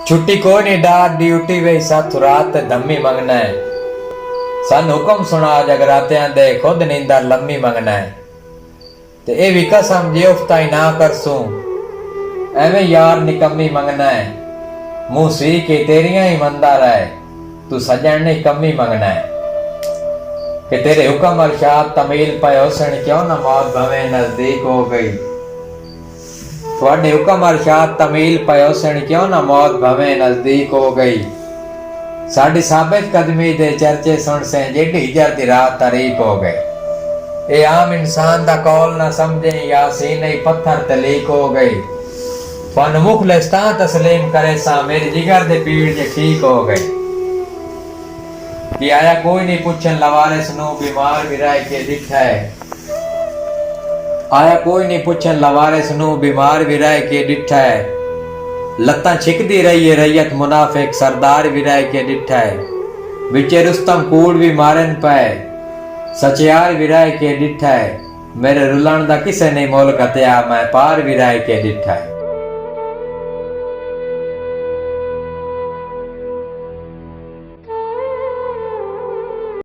छुट्टी कोई नहीं डाट ड्यूटी वे साथ रात धम्मी मंगना है। सन हुक्म सुना जगरात्यां दे खुद नींदर लम्मी मंगना है। ते ए भी कसम जे उफ्ताई ना करसूं एवें यार निकम्मी मंगना है। मुंह सी के तेरियां ही मंदा रहे तू सजन ने कमी मंगना है। कि तेरे हुक्म अरशाद तमील पे हुसन क्यों न मौत भवें नजदीक हो गई। थोड़े हुक्म अरशाद तमील पे हुसन क्यों न मौत भवें नजदीक हो गई। साडी साबित कदमी दे चर्चे सुन से जेडी हिजर दी रात तारीक हो गई। ए आम इंसान दा कौल न समझे या सीने पत्थर तलीक हो गई। फन मुखलिस्तां तस्लीम करे सा मेरी जिगर दे पीड़ जे ठीक हो गई। कि आया कोई नहीं पूछन लवारिस नू बीमार विराय के दिखा है। आया कोई नहीं पूछन लवारिस नू बीमार विराय के डिठा है। लत्तां छिकदी रही है रैयत मुनाफिक सरदार विराय के डिठा है। विचे रुस्तम कूड़ भी मारन पाए सचियार विराय के डिठा है। मेरे रुलन दा किसे नहीं मोल कतया मैं पार विराय के डिठा है।